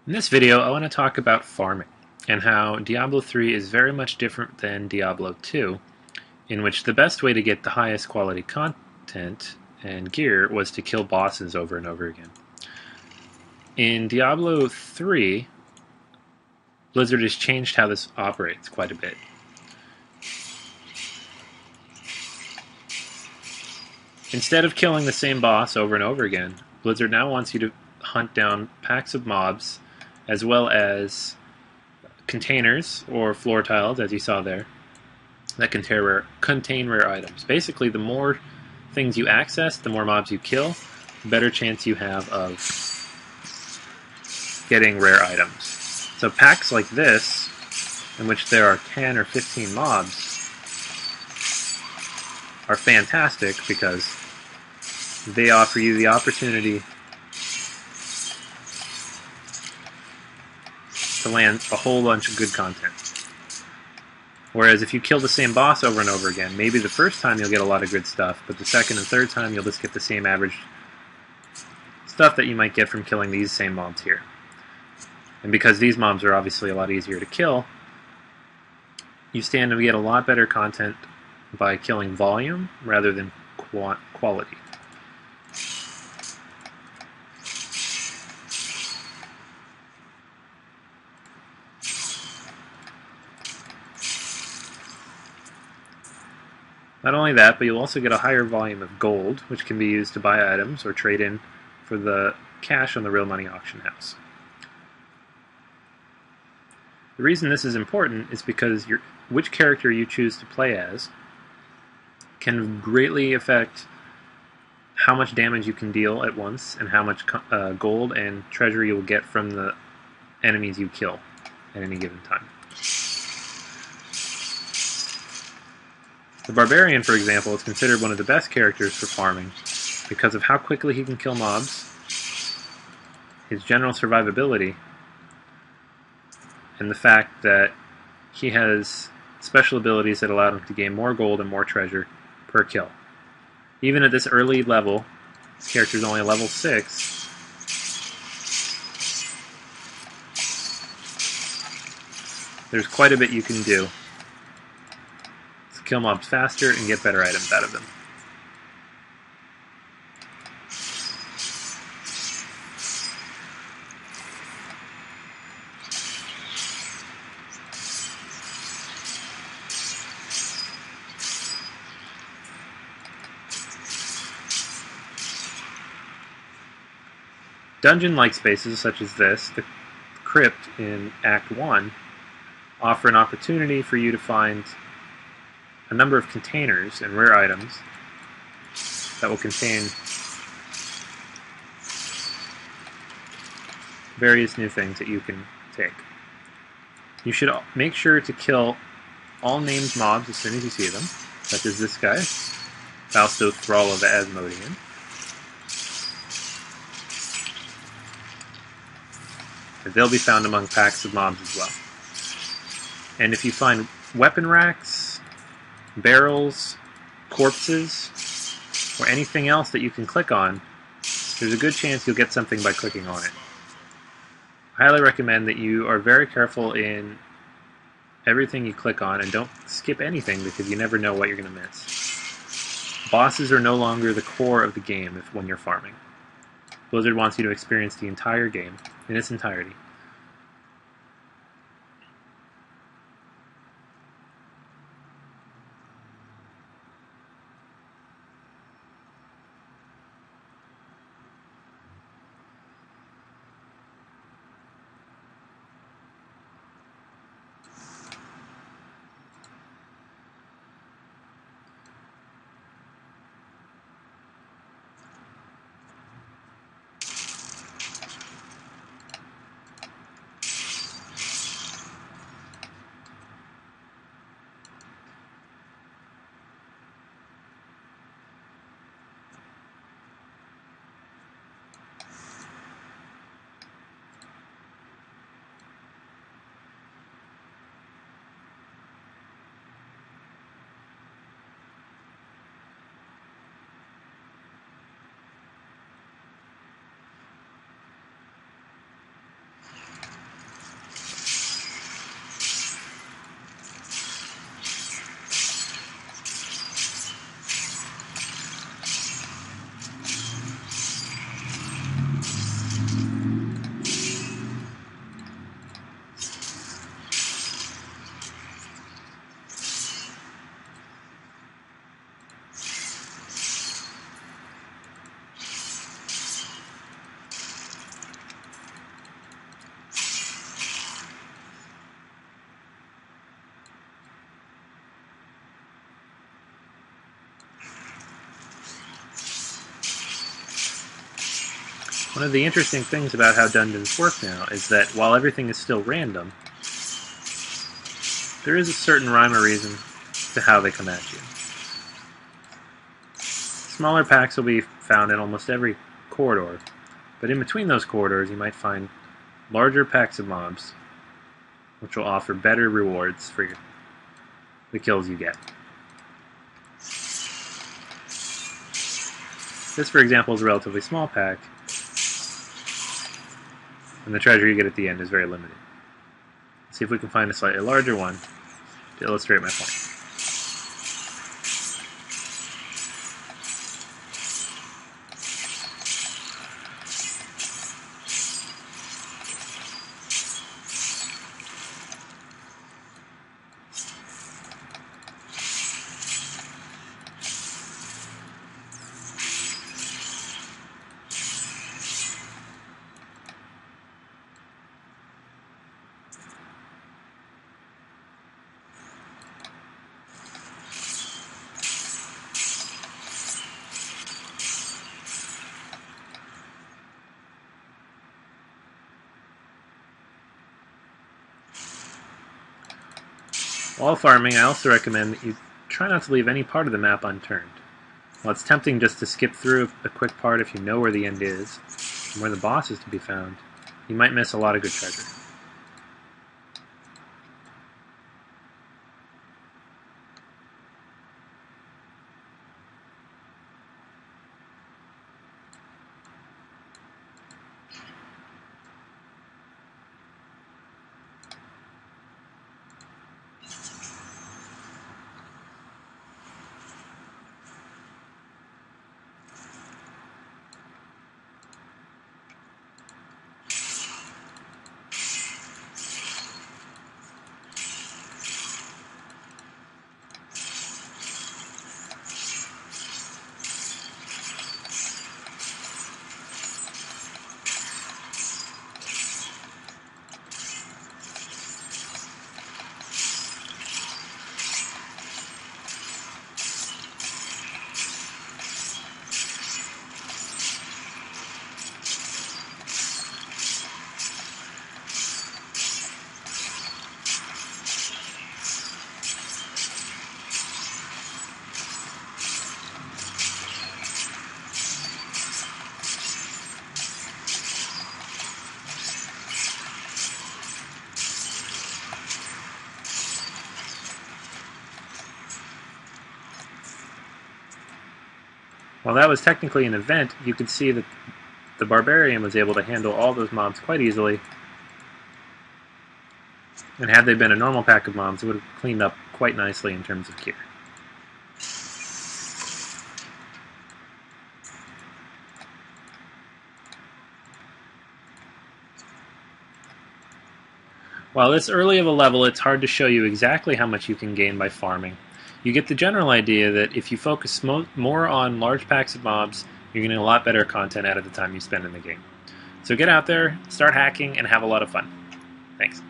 In this video, I want to talk about farming and how Diablo 3 is very much different than Diablo 2, in which the best way to get the highest quality content and gear was to kill bosses over and over again. In Diablo 3, Blizzard has changed how this operates quite a bit. Instead of killing the same boss over and over again, Blizzard now wants you to hunt down packs of mobs as well as containers or floor tiles, as you saw there, that contain rare items. Basically, the more things you access, the more mobs you kill, the better chance you have of getting rare items. So packs like this, in which there are 10 or 15 mobs, are fantastic because they offer you the opportunity to land a whole bunch of good content. Whereas if you kill the same boss over and over again, maybe the first time you'll get a lot of good stuff, but the second and third time you'll just get the same average stuff that you might get from killing these same mobs here. And because these mobs are obviously a lot easier to kill, you stand to get a lot better content by killing volume rather than quality. Not only that, but you'll also get a higher volume of gold, which can be used to buy items or trade in for the cash on the real money auction house. The reason this is important is because which character you choose to play as can greatly affect how much damage you can deal at once and how much gold and treasure you will get from the enemies you kill at any given time. The Barbarian, for example, is considered one of the best characters for farming because of how quickly he can kill mobs, his general survivability, and the fact that he has special abilities that allow him to gain more gold and more treasure per kill. Even at this early level, this character is only a level 6, there's quite a bit you can do to kill mobs faster and get better items out of them. Dungeon-like spaces such as this, the crypt in Act 1, offer an opportunity for you to find a number of containers and rare items that will contain various new things that you can take. You should make sure to kill all named mobs as soon as you see them, such as this guy, Fausto Thrall of Asmodean. They'll be found among packs of mobs as well. And if you find weapon racks, barrels, corpses, or anything else that you can click on, there's a good chance you'll get something by clicking on it. I highly recommend that you are very careful in everything you click on and don't skip anything because you never know what you're going to miss. Bosses are no longer the core of the game when you're farming. Blizzard wants you to experience the entire game in its entirety. One of the interesting things about how dungeons work now is that while everything is still random, there is a certain rhyme or reason to how they come at you. Smaller packs will be found in almost every corridor, but in between those corridors you might find larger packs of mobs, which will offer better rewards for the kills you get. This, for example, is a relatively small pack, and the treasure you get at the end is very limited. Let's see if we can find a slightly larger one to illustrate my point. While farming, I also recommend that you try not to leave any part of the map unturned. While it's tempting just to skip through a quick part if you know where the end is, and where the boss is to be found, you might miss a lot of good treasure. While that was technically an event, you could see that the Barbarian was able to handle all those mobs quite easily, and had they been a normal pack of mobs, it would have cleaned up quite nicely in terms of gear. While this early of a level, it's hard to show you exactly how much you can gain by farming. You get the general idea that if you focus more on large packs of mobs, you're getting a lot better content out of the time you spend in the game. So get out there, start hacking, and have a lot of fun. Thanks.